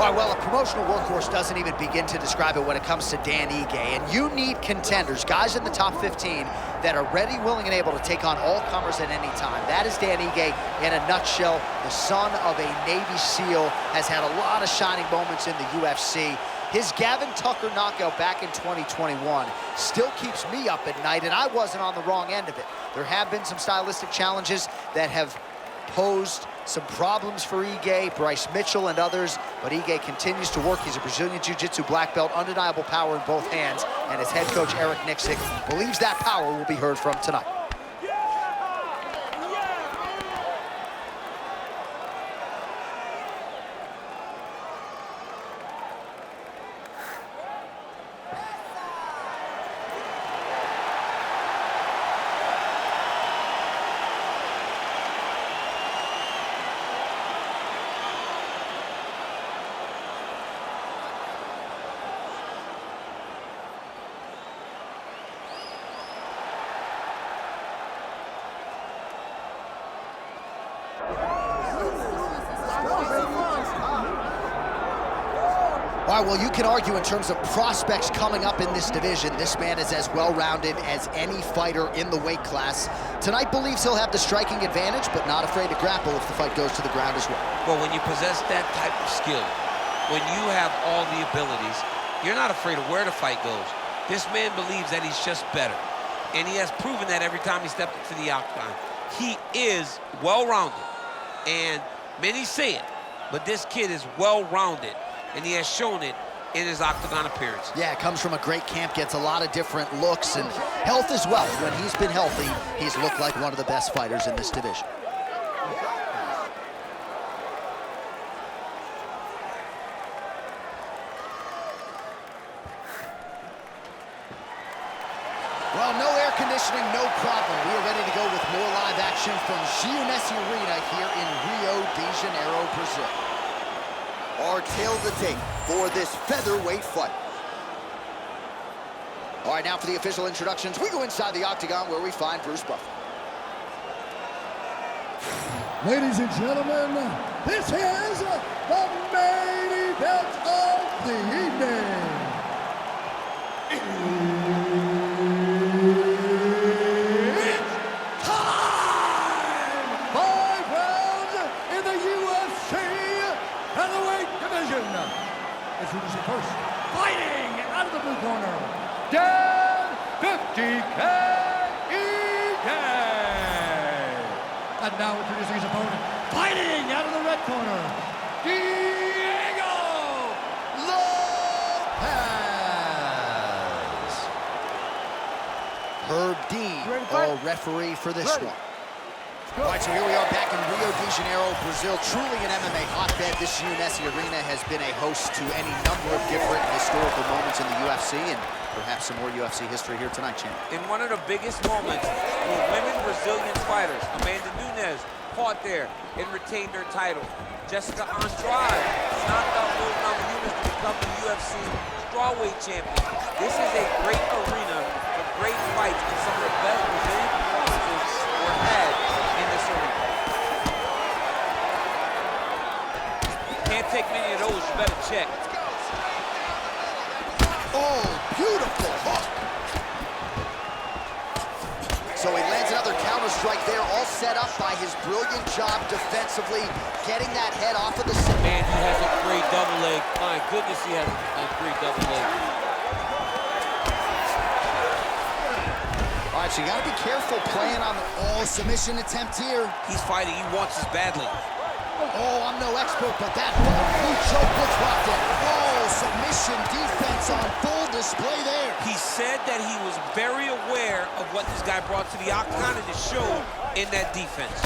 All right, well, a promotional workhorse doesn't even begin to describe it when it comes to Dan Ige. And you need contenders, guys in the top 15 that are ready, willing, and able to take on all comers at any time. That is Dan Ige in a nutshell. The son of a Navy SEAL has had a lot of shining moments in the UFC. His Gavin Tucker knockout back in 2021 still keeps me up at night, and I wasn't on the wrong end of it. There have been some stylistic challenges that have posed some problems for Ige, Bryce Mitchell, and others, but Ige continues to work. He's a Brazilian Jiu-Jitsu black belt, undeniable power in both hands, and his head coach, Eric Nixick, believes that power will be heard from tonight. All right, well, you can argue in terms of prospects coming up in this division, this man is as well-rounded as any fighter in the weight class. Tonight believes he'll have the striking advantage, but not afraid to grapple if the fight goes to the ground as well. Well, when you possess that type of skill, when you have all the abilities, you're not afraid of where the fight goes. This man believes that he's just better, and he has proven that every time he stepped into the octagon. He is well-rounded, and many say it, but this kid is well-rounded, and he has shown it in his octagon appearance. Yeah, comes from a great camp, gets a lot of different looks, and health as well. When he's been healthy, he's looked like one of the best fighters in this division. Well, no air conditioning, no problem. We are ready to go with more live action from UFC Arena here in Rio de Janeiro, Brazil. Our tale of the tape for this featherweight fight. All right, now for the official introductions. We go inside the octagon where we find Bruce Buffer. Ladies and gentlemen, this is the main event of the evening. It's time! 5 rounds in the UFC featherweight division. Introducing first, fighting out of the blue corner, Dan 50K Ige. And now introducing his opponent, fighting out of the red corner, Diego Lopes. Herb Dean, our referee for this one. All right, so here we are back in Rio de Janeiro, Brazil. Truly an MMA hotbed. This UFC Arena has been a host to any number of different historical moments in the UFC, and perhaps some more UFC history here tonight, champ. In one of the biggest moments for women Brazilian fighters, Amanda Nunes fought there and retained her title. Jessica Andrade knocked out Lopes to become the UFC strawweight champion. This is a great arena for great fights, and some of the best Brazilian performances were had in this arena. Can't take many of those, you better check. Oh, beautiful hook. So he lands another counter strike there, all set up by his brilliant job defensively, getting that head off of the... Man, he has a great double leg. My goodness, he has a great double leg. All right, so you gotta be careful playing on the submission attempt here. He's fighting, he wants this badly. Oh, I'm no expert, but that blue choke looks locked in. Oh, submission defense on full display there. He said that he was very aware of what this guy brought to the octagon, and it showed in that defense.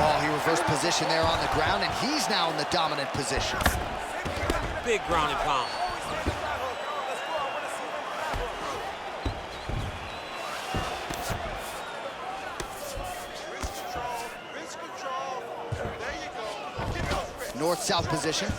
Oh, he reversed position there on the ground, and he's now in the dominant position. Big ground and pound. North-south position.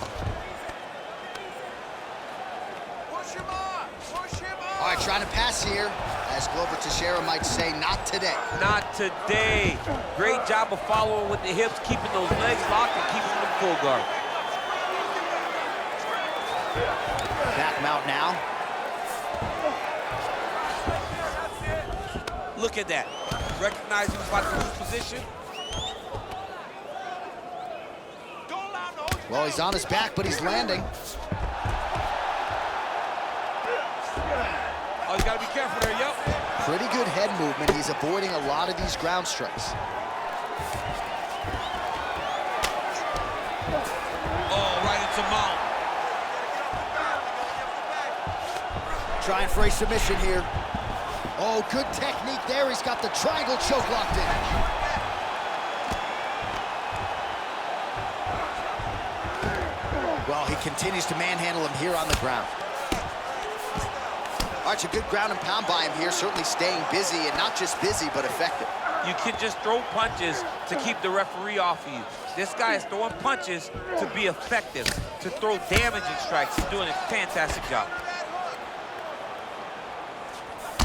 All right, trying to pass here as as Glover Teixeira might say, not today. Not today. Great job of following with the hips, keeping those legs locked and keeping them full guard. Back mount now. Look at that. Recognize he was about to lose position. Well, he's on his back, but he's landing. Oh, you gotta be careful there, yep. Pretty good head movement. He's avoiding a lot of these ground strikes. Oh, right into mount. Trying for a submission here. Oh, good technique there. He's got the triangle choke locked in. Well, he continues to manhandle him here on the ground. All right, a good ground and pound by him here, certainly staying busy, and not just busy, but effective. You can just throw punches to keep the referee off of you. This guy is throwing punches to be effective, to throw damaging strikes. He's doing a fantastic job.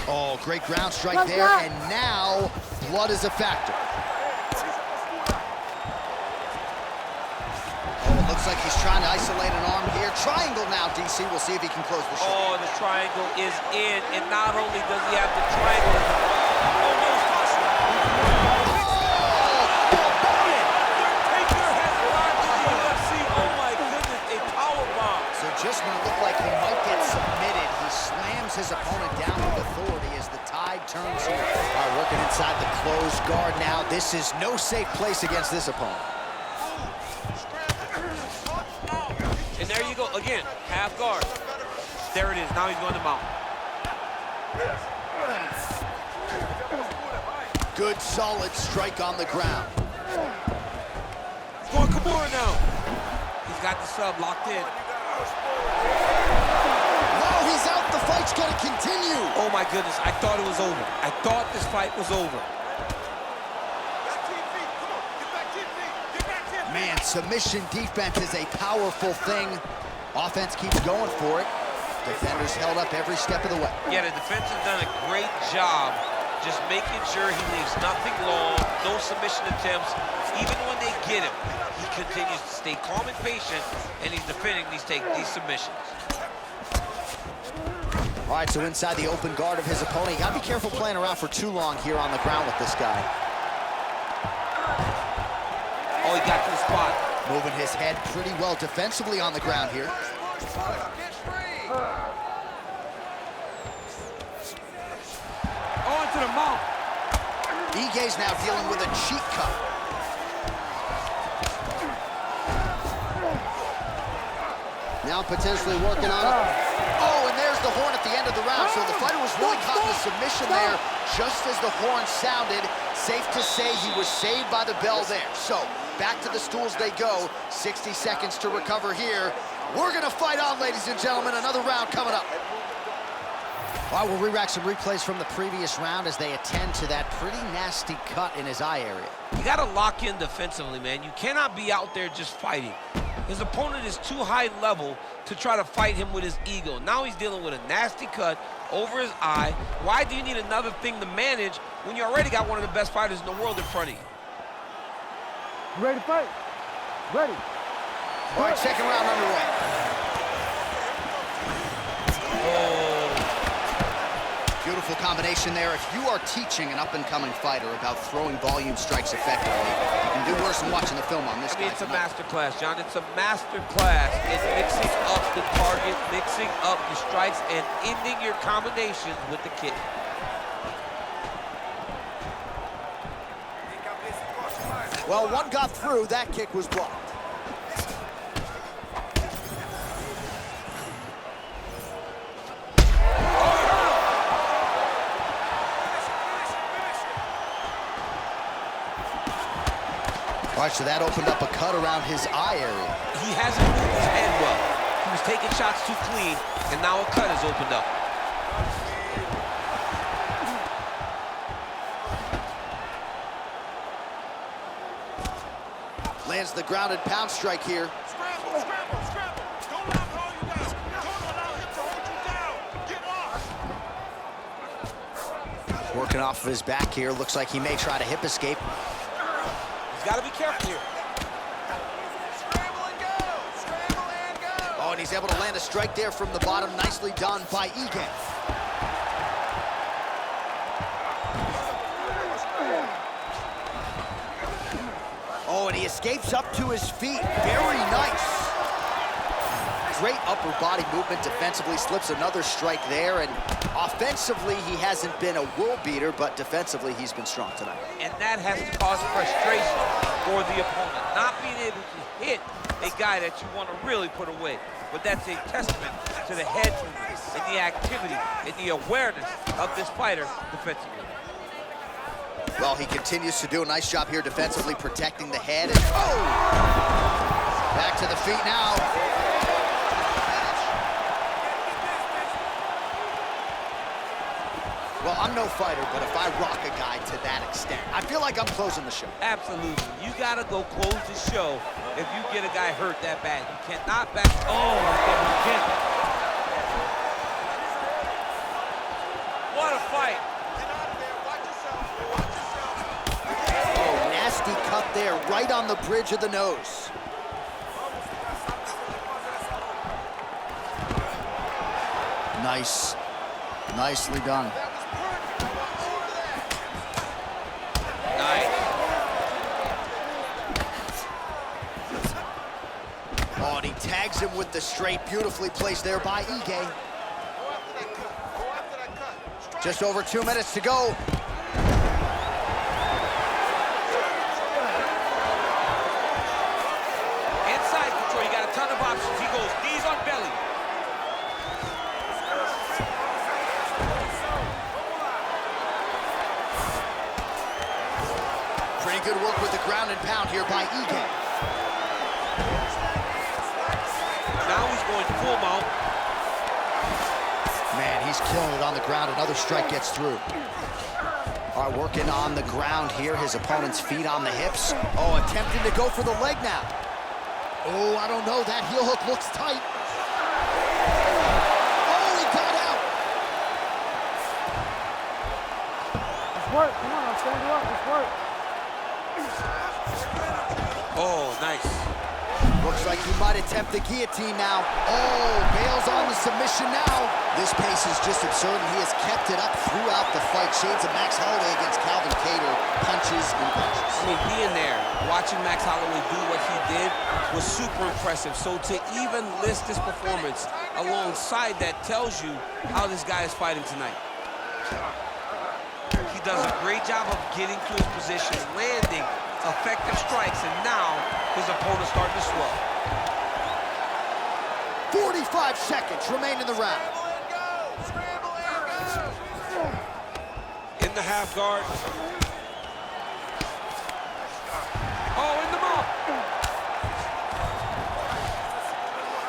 Oh, great ground strike there, and now blood is a factor. Oh, it looks like he's trying to isolate an arm here. Triangle now, DC. We'll see if he can close the show. Oh, the triangle is in, and not only does he have the triangle, oh, no, it's possible. Take your head around to the UFC. Oh, my goodness, a powerbomb. So just when it looked like he might get submitted, he slams his opponent down with authority as the tide turns here. All right, working inside the closed guard now. This is no safe place against this opponent. And there you go, again, half guard. There it is, now he's going to mount. Good, solid strike on the ground. He's going Kimura now. He's got the sub locked in. Wow, he's out. The fight's going to continue. Oh, my goodness, I thought it was over. I thought this fight was over. Man, submission defense is a powerful thing. Offense keeps going for it. Defenders held up every step of the way. Yeah, the defense has done a great job just making sure he leaves nothing long, no submission attempts. Even when they get him, he continues to stay calm and patient, and he's defending these submissions. All right, so inside the open guard of his opponent, you gotta be careful playing around for too long here on the ground with this guy. Oh, he got to the spot. Moving his head pretty well defensively on the ground here. Oh, into the mount. Ige's now dealing with a cheek cut. Now potentially working on it. Oh, and there's the horn at the end of the round. So the fighter was really caught in the submission there just as the horn sounded. Safe to say he was saved by the bell there. So back to the stools they go. 60 seconds to recover here. We're gonna fight on, ladies and gentlemen. Another round coming up. All right, we'll re-rack some replays from the previous round as they attend to that pretty nasty cut in his eye area. You got to lock in defensively, man. You cannot be out there just fighting. His opponent is too high level to try to fight him with his ego. Now he's dealing with a nasty cut over his eye. Why do you need another thing to manage when you already got one of the best fighters in the world in front of you? You ready to fight? Ready. All right, second round underway. Beautiful combination there. If you are teaching an up-and-coming fighter about throwing volume strikes effectively, you can do worse than watching the film on this guy. It's a master class, John. It's a master class in mixing up the target, mixing up the strikes, and ending your combinations with the kick. Well, one got through. That kick was blocked. All right, so that opened up a cut around his eye area. He hasn't moved his head well. He was taking shots too clean, and now a cut has opened up. Lands the grounded pound strike here. Scramble, scramble, scramble. Don't allow him to hold you down. Don't allow him to hold you down. Get off. Working off of his back here. Looks like he may try to hip escape. He's got to be careful here. Scramble and go! Scramble and go! Oh, and he's able to land a strike there from the bottom. Nicely done by Ige. Oh, and he escapes up to his feet. Very nice. Great upper body movement defensively. Slips another strike there. And offensively, he hasn't been a world beater, but defensively, he's been strong tonight. And that has to cause frustration for the opponent. Not being able to hit a guy that you want to really put away. But that's a testament to the head movement and the activity and the awareness of this fighter defensively. Well, he continues to do a nice job here defensively, protecting the head. And, oh! Back to the feet now. Well, I'm no fighter, but if I rock a guy to that extent, I feel like I'm closing the show. Absolutely. You got to go close the show if you get a guy hurt that bad. You cannot back. Oh, my goodness. You can't. What a fight. Cut there, right on the bridge of the nose. Nice. Nicely done. Nice. Oh, and he tags him with the straight. Beautifully placed there by Ige. Just over 2 minutes to go. He goes knees on belly. Pretty good work with the ground and pound here by Ige. Now he's going full mount. Man, he's killing it on the ground. Another strike gets through. All right, working on the ground here. His opponent's feet on the hips. Oh, attempting to go for the leg now. Oh, I don't know. That heel hook looks tight. Oh, he got out. Let's work. Come on, I'll stand you up. Let's work. Oh, nice. Looks like he might attempt the guillotine now. Oh, bails on the submission now. This pace is just absurd, and he has kept it up throughout the fight. Shades of Max Holloway against Calvin Kattar. Punches and punches. I mean, being there, watching Max Holloway do what he did was super impressive. So to even list this performance alongside that tells you how this guy is fighting tonight. He does a great job of getting to his position, landing effective strikes, and now his opponent's starting to swell. 45 seconds remain in the round. Scramble and go! In the half guard. Oh, in the mouth.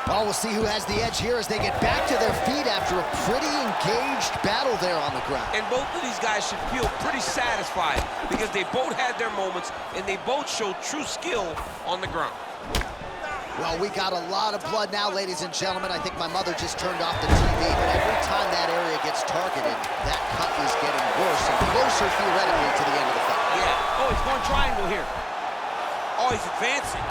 Well, we'll see who has the edge here as they get back to their feet after a pretty engaged battle there on the ground. And both of these guys should feel pretty satisfied because they both had their moments and they both showed true skill on the ground. Well, we got a lot of blood now, ladies and gentlemen. I think my mother just turned off the TV, but every time that area gets targeted, that cut is getting worse and closer theoretically to the end of the fight. Yeah. Oh, he's going triangle here. Oh, he's advancing.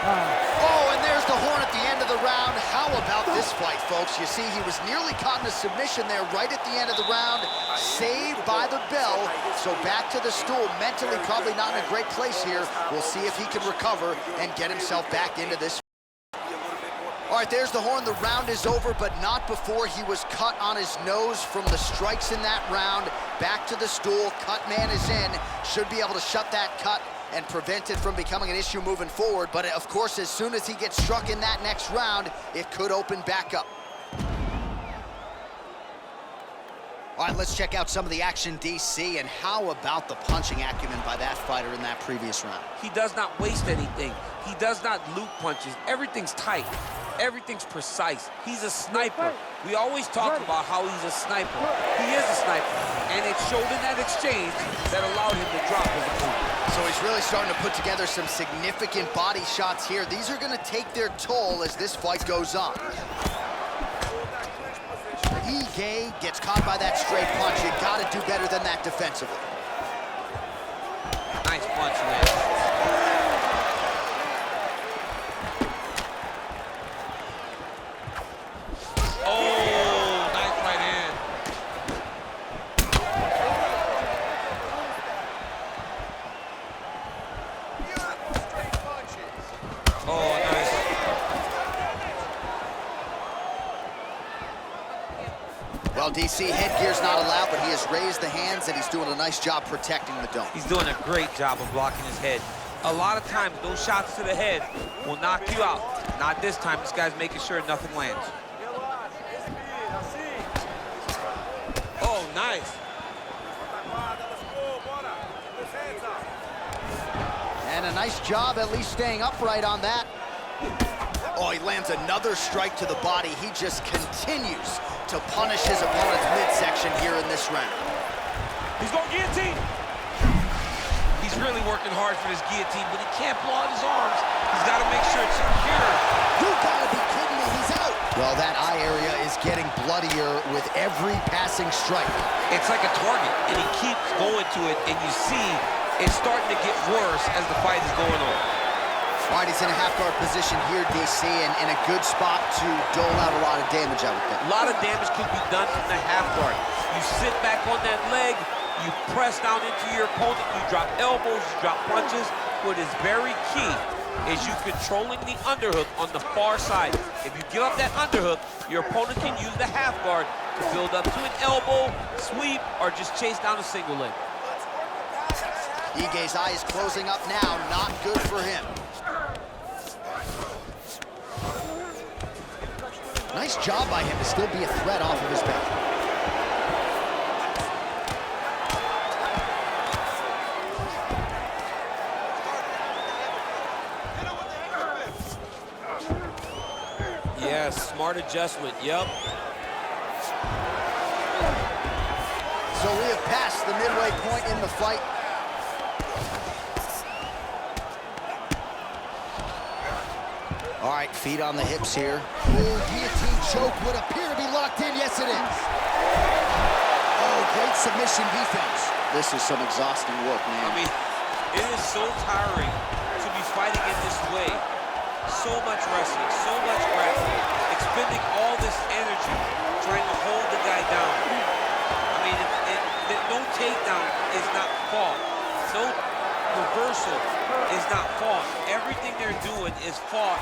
Oh, and there's the horn at the end of the round. How about this fight, folks? You see, he was nearly caught in a submission there right at the end of the round. Saved by the bell. So back to the stool. Mentally probably not in a great place here. We'll see if he can recover and get himself back into this. All right, there's the horn. The round is over, but not before he was cut on his nose from the strikes in that round. Back to the stool. Cut man is in. Should be able to shut that cut and prevent it from becoming an issue moving forward. But of course, as soon as he gets struck in that next round, it could open back up. All right, let's check out some of the action, DC, and how about the punching acumen by that fighter in that previous round? He does not waste anything. He does not loop punches. Everything's tight. Everything's precise. He's a sniper. We always talk about how he's a sniper. He is a sniper, and it showed in that exchange that allowed him to drop his opponent. So he's really starting to put together some significant body shots here. These are going to take their toll as this fight goes on. Ige Ige gets caught by that straight punch. You gotta do better than that defensively. Nice punch, man. Well, DC, headgear's not allowed, but he has raised the hands, and he's doing a nice job protecting the dome. He's doing a great job of blocking his head. A lot of times, those shots to the head will knock you out. Not this time. This guy's making sure nothing lands. Oh, nice. And a nice job at least staying upright on that. Oh, he lands another strike to the body. He just continues to punish his opponent's midsection here in this round. He's going guillotine. He's really working hard for this guillotine, but he can't blow out his arms. He's got to make sure it's secure. You gotta be kidding me, he's out. Well, that eye area is getting bloodier with every passing strike. It's like a target, and he keeps going to it, and you see it's starting to get worse as the fight is going on. All right, he's in a half-guard position here, DC, and in a good spot to dole out a lot of damage, I would think. A lot of damage can be done from the half guard. You sit back on that leg, you press down into your opponent, you drop elbows, you drop punches. What is very key is you controlling the underhook on the far side. If you give up that underhook, your opponent can use the half guard to build up to an elbow, sweep, or just chase down a single leg. Ige's eye is closing up now, not good for him. Nice job by him to still be a threat off of his back. Yes, smart adjustment, yep. So we have passed the midway point in the fight. All right, feet on the hips here. Oh, guillotine choke would appear to be locked in. Yes, it is. Oh, great submission defense. This is some exhausting work, man. I mean, it is so tiring to be fighting in this way. So much wrestling, so much grappling, expending all this energy trying to hold the guy down. I mean, no takedown is not fought. No reversal is not fought. Everything they're doing is fought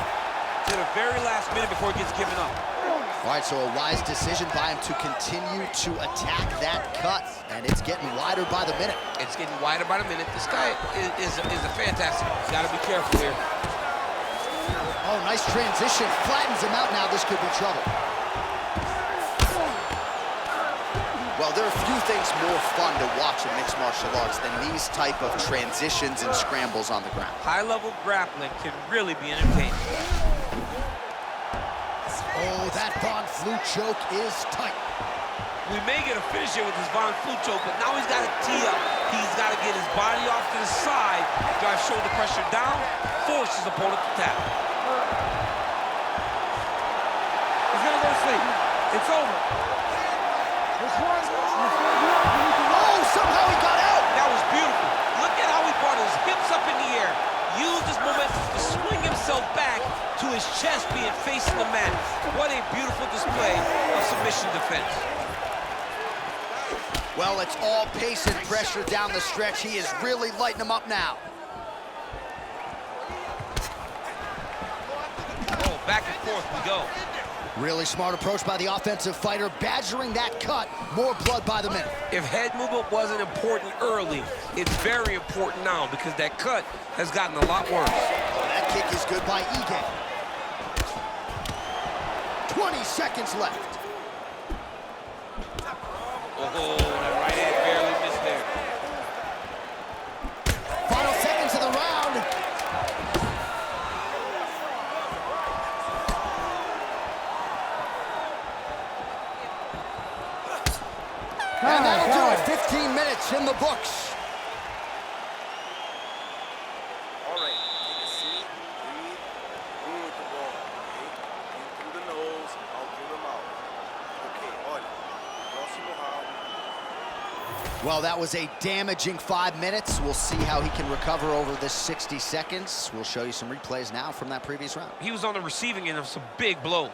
to the very last minute before it gets given up. All right, so a wise decision by him to continue to attack that cut, and it's getting wider by the minute. It's getting wider by the minute. This guy is a fantastic. He's got to be careful here. Oh, nice transition. Flattens him out now. This could be trouble. Well, there are few things more fun to watch in mixed martial arts than these type of transitions and scrambles on the ground. High-level grappling can really be entertaining. Oh, that Von Flue choke is tight. We may get a finish here with his Von Flue choke, but now he's got to tee up. He's got to get his body off to the side, drive shoulder pressure down, force his opponent to tap. He's gonna go to sleep. It's over. This one, Oh, somehow he got out. That was beautiful. Look at how he brought his hips up in the air, used his momentum to swing himself back to his chest being facing the mat. What a beautiful display of submission defense. Well, it's all pace and pressure down the stretch. He is really lighting him up now. Oh, back and forth we go. Really smart approach by the offensive fighter, badgering that cut. More blood by the minute. If head movement wasn't important early, it's very important now because that cut has gotten a lot worse. Oh, that kick is good by Ige. 20 seconds left. Oh, that right hand barely missed there. Final seconds of the round. And that'll do it. 15 minutes in the books. All right, take a seat, breathe, move with the ball, okay? In through the nose, out through the mouth. Okay, olha, Well, that was a damaging 5 minutes. We'll see how he can recover over this 60 seconds. We'll show you some replays now from that previous round. He was on the receiving end of some big blows,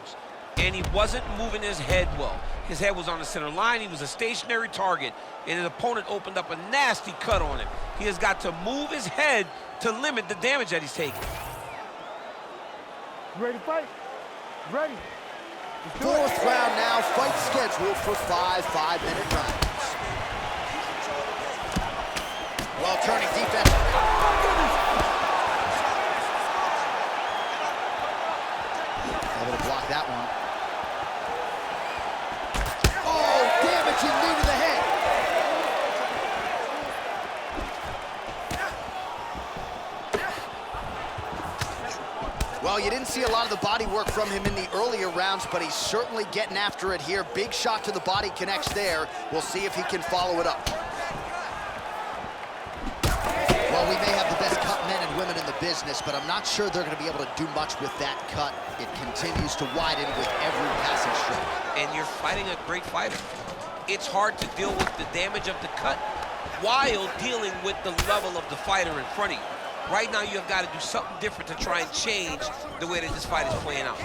and he wasn't moving his head well. His head was on the center line. He was a stationary target, and his opponent opened up a nasty cut on him. He has got to move his head to limit the damage that he's taking. Ready to fight? Ready. Fourth round now, fight scheduled for 5 5-minute rounds. Well, turning defense. Able to block that one. Oh, damaging knee to the head. Well, you didn't see a lot of the body work from him in the earlier rounds, but he's certainly getting after it here. Big shot to the body connects there. We'll see if he can follow it up. Well, we may have the best cut men and women in the business, but I'm not sure they're going to be able to do much with that cut. It continues to widen with every passing stroke. And you're fighting a great fighter. It's hard to deal with the damage of the cut while dealing with the level of the fighter in front of you. Right now, you have got to do something different to try and change the way that this fight is playing out.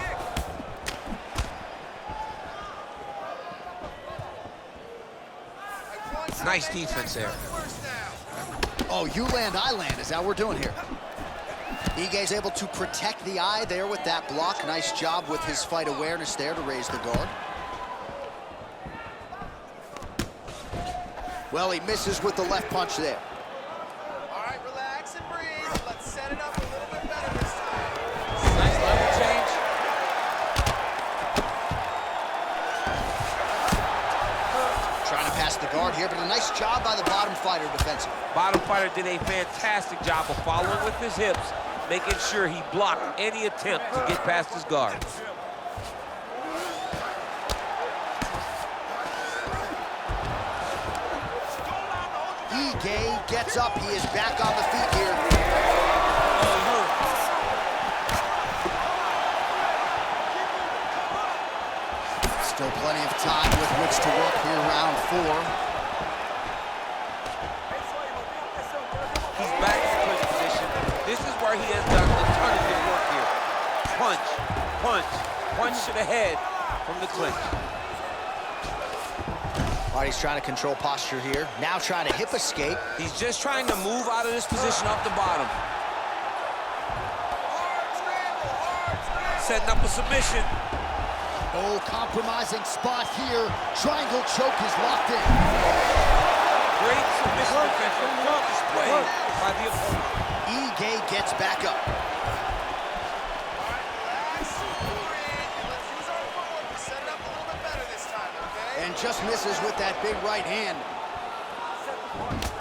Nice defense there. Oh, you land, I land is how we're doing here. Ige's able to protect the eye there with that block. Nice job with his fight awareness there to raise the guard. Well, he misses with the left punch there. All right, relax and breathe. Let's set it up a little bit better this time. Nice level change. Trying to pass the guard here, but a nice job by the bottom fighter defensively. Bottom fighter did a fantastic job of following with his hips, making sure he blocked any attempt to get past his guard. Ige gets up. He is back on the feet here. Still plenty of time with which to work here, round 4. He's back in clinch position. This is where he has done a ton of good work here. Punch, punch, punch to the head from the clinch. All right, he's trying to control posture here. Now trying to hip escape. He's just trying to move out of this position off the bottom. Setting up a submission. Oh, compromising spot here. Triangle choke is locked in. Great submission defense from well displayed by the opponent. Ige gets back up. And just misses with that big right hand.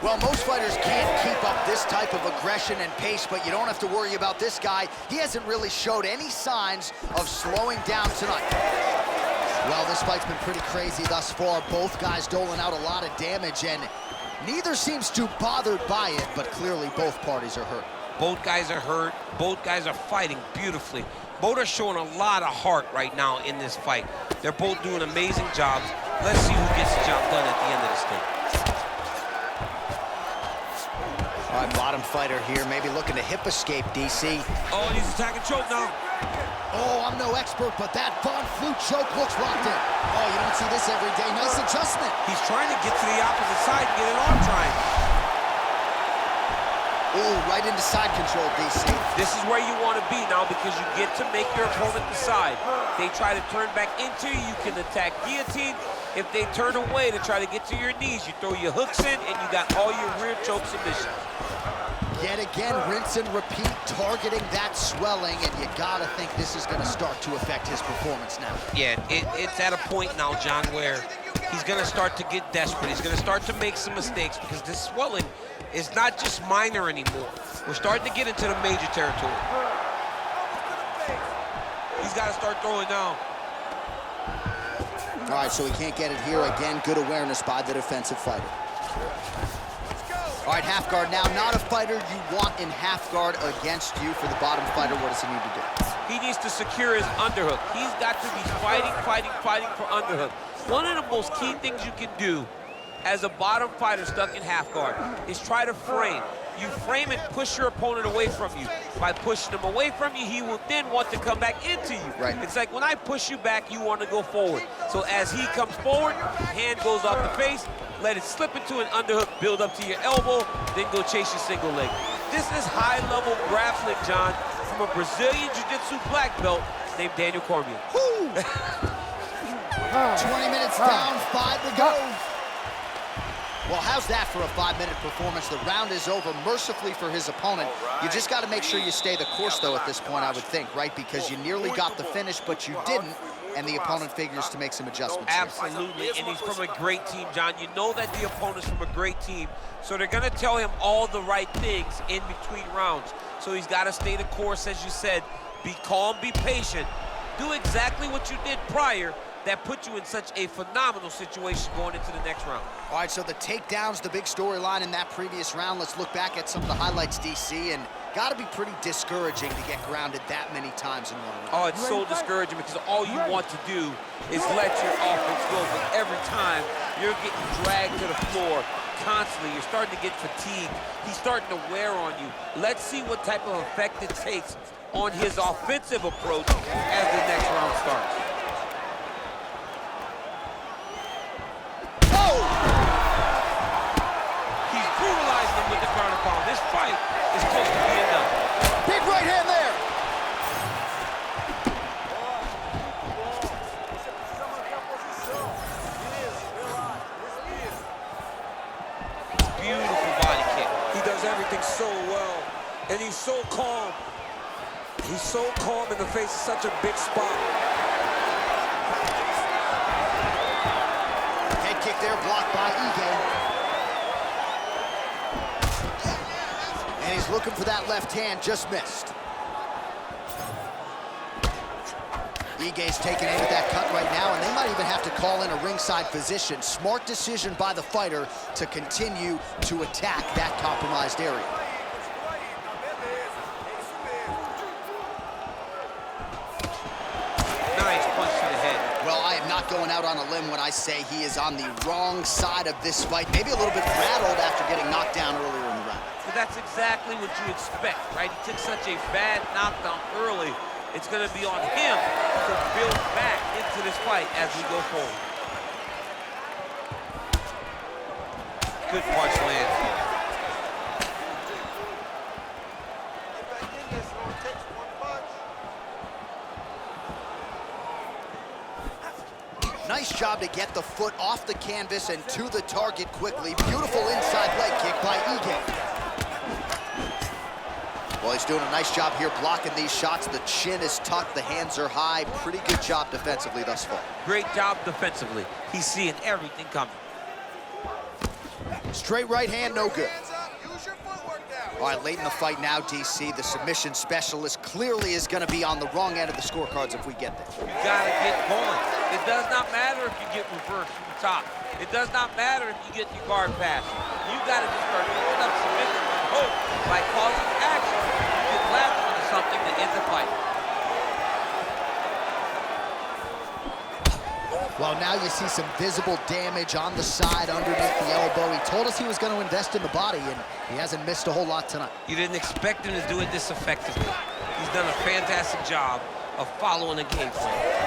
Well, most fighters can't keep up this type of aggression and pace, but you don't have to worry about this guy. He hasn't really showed any signs of slowing down tonight. Well, this fight's been pretty crazy thus far. Both guys doling out a lot of damage, and neither seems too bothered by it, but clearly both parties are hurt. Both guys are hurt. Both guys are fighting beautifully. Both are showing a lot of heart right now in this fight. They're both doing amazing jobs. Let's see who gets the job done at the end of this thing. All right, bottom fighter here, maybe looking to hip escape, DC. Oh, and he's attacking choke now. Oh, I'm no expert, but that Von Flue choke looks locked in. Oh, you don't see this every day. Nice adjustment. He's trying to get to the opposite side and get an arm triangle. Oh, right into side control, DC. This is where you want to be now because you get to make your opponent decide. They try to turn back into you, you can attack guillotine. If they turn away to try to get to your knees, you throw your hooks in and you got all your rear choke submissions. Yet again, rinse and repeat, targeting that swelling, and you gotta think this is gonna start to affect his performance now. Yeah, it's at a point now, John, where he's gonna start to get desperate. He's gonna start to make some mistakes because this swelling is not just minor anymore. We're starting to get into the major territory. He's gotta start throwing down. All right, so he can't get it here. Again, good awareness by the defensive fighter. All right, half guard now. Not a fighter you want in half guard against you. For the bottom fighter, what does he need to do? He needs to secure his underhook. He's got to be fighting for underhook. One of the most key things you can do as a bottom fighter stuck in half guard is try to frame. You frame and push your opponent away from you. By pushing him away from you, he will then want to come back into you. Right. It's like when I push you back, you want to go forward. So as he comes forward, hand goes off the face, let it slip into an underhook, build up to your elbow, then go chase your single leg. This is high-level grappling, John, from a Brazilian Jiu-Jitsu black belt named Daniel Cormier. 20 minutes down, 5 to go. Well, how's that for a 5-minute performance? The round is over mercifully for his opponent. You just got to make sure you stay the course, though, at this point, I would think, right? Because you nearly got the finish, but you didn't, and the opponent figures to make some adjustments. Absolutely, and he's from a great team, John. You know that the opponent's from a great team, so they're going to tell him all the right things in between rounds. So he's got to stay the course, as you said. Be calm, be patient. Do exactly what you did prior that put you in such a phenomenal situation going into the next round. All right, so the takedowns, the big storyline in that previous round. Let's look back at some of the highlights, DC, and got to be pretty discouraging to get grounded that many times in one round. Oh, it's so discouraging because all you want to do is let your offense go, but every time you're getting dragged to the floor constantly, you're starting to get fatigued. He's starting to wear on you. Let's see what type of effect it takes on his offensive approach as the next round starts. He's brutalizing him with the ground and pound. This fight is close to being done. Big right hand there. Beautiful body kick. He does everything so well, and he's so calm. He's so calm in the face of such a big spot. Head kick there, blocked by Ige. And he's looking for that left hand, just missed. Ige's taking aim at that cut right now, and they might even have to call in a ringside physician. Smart decision by the fighter to continue to attack that compromised area. Nice punch to the head. Well, I am not going out on a limb when I say he is on the wrong side of this fight. Maybe a little bit rattled after getting knocked down earlier in the round. But that's exactly what you expect, right? He took such a bad knockdown early. It's going to be on him to build back into this fight as we go forward. Good punch lands. Nice job to get the foot off the canvas and to the target quickly. Beautiful inside leg kick by Ige. Well, he's doing a nice job here blocking these shots. The chin is tucked, the hands are high. Pretty good job defensively thus far. Great job defensively. He's seeing everything coming. Straight right hand, no good. All right, late in the fight now, DC, the submission specialist clearly is going to be on the wrong end of the scorecards if we get there. You got to get going. It does not matter if you get reversed from the top. It does not matter if you get your guard passed. You got to just start building up submission and hope by causing action, you can latch onto something that ends the fight. Well, now you see some visible damage on the side underneath the elbow. He told us he was going to invest in the body, and he hasn't missed a whole lot tonight. You didn't expect him to do it this effectively. He's done a fantastic job of following a game plan.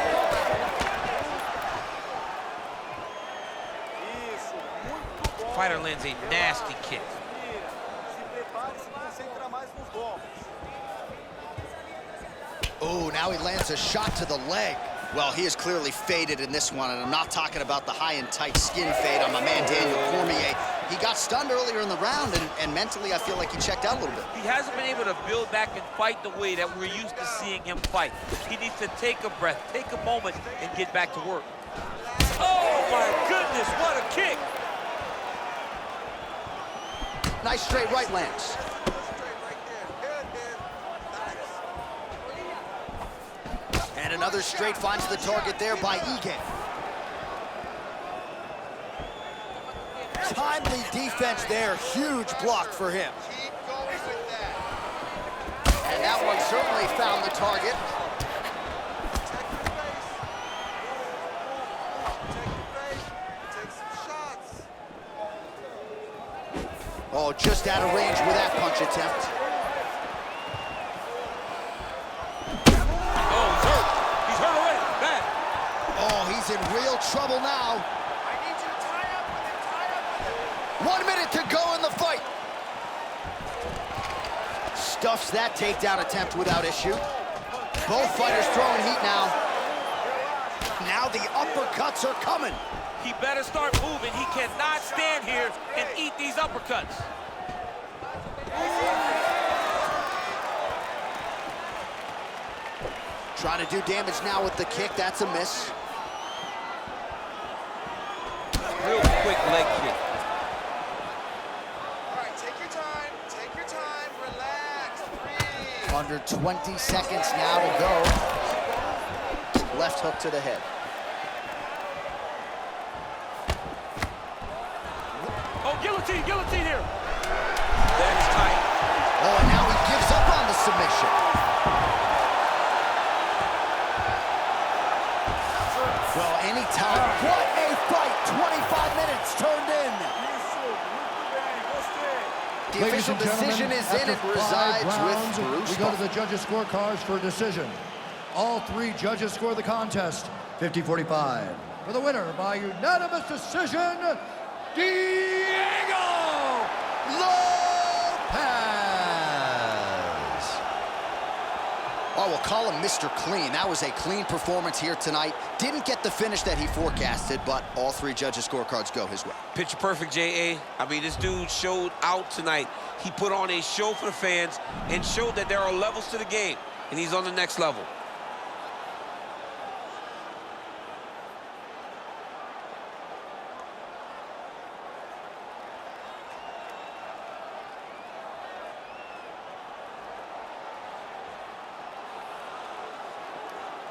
Fighter lands a nasty kick. Oh, now he lands a shot to the leg. Well, he is clearly faded in this one, and I'm not talking about the high and tight skin fade on my man Daniel Cormier. He got stunned earlier in the round, and mentally I feel like he checked out a little bit. He hasn't been able to build back and fight the way that we're used to seeing him fight. He needs to take a breath, take a moment, and get back to work. Oh my goodness, what a kick! Nice straight right lands. And another straight finds the target there by Ige. Timely defense there, huge block for him. Keep going with that. And that one certainly found the target. Take some shots. Oh, just out of range with that punch attempt. Oh, he's hurt. He's hurt already. Bad. Oh, he's in real trouble now. I need you to tie up with him, tie up with him. 1 minute to go in the fight. Stuffs that takedown attempt without issue. Both fighters throwing heat now. Now the uppercuts are coming. He better start moving. He cannot stand here and eat these uppercuts. Trying to do damage now with the kick. That's a miss. Real quick leg kick. All right, take your time, relax, breathe. Under 20 seconds now to go. Left hook to the head. Oh, guillotine here. That's tight. Oh, and now he gives up on the submission. Well, anytime. What a fight. 25 minutes turned in. The Ladies official and gentlemen, decision is in. after It 5 resides rounds, with Bruce. we go to the judges' scorecards for a decision. All 3 judges score the contest 50-45. For the winner by unanimous decision, Diego Lopes. Oh, we'll call him Mr. Clean. That was a clean performance here tonight. Didn't get the finish that he forecasted, but all 3 judges' scorecards go his way. Picture perfect, J.A. I mean, this dude showed out tonight. He put on a show for the fans and showed that there are levels to the game, and he's on the next level.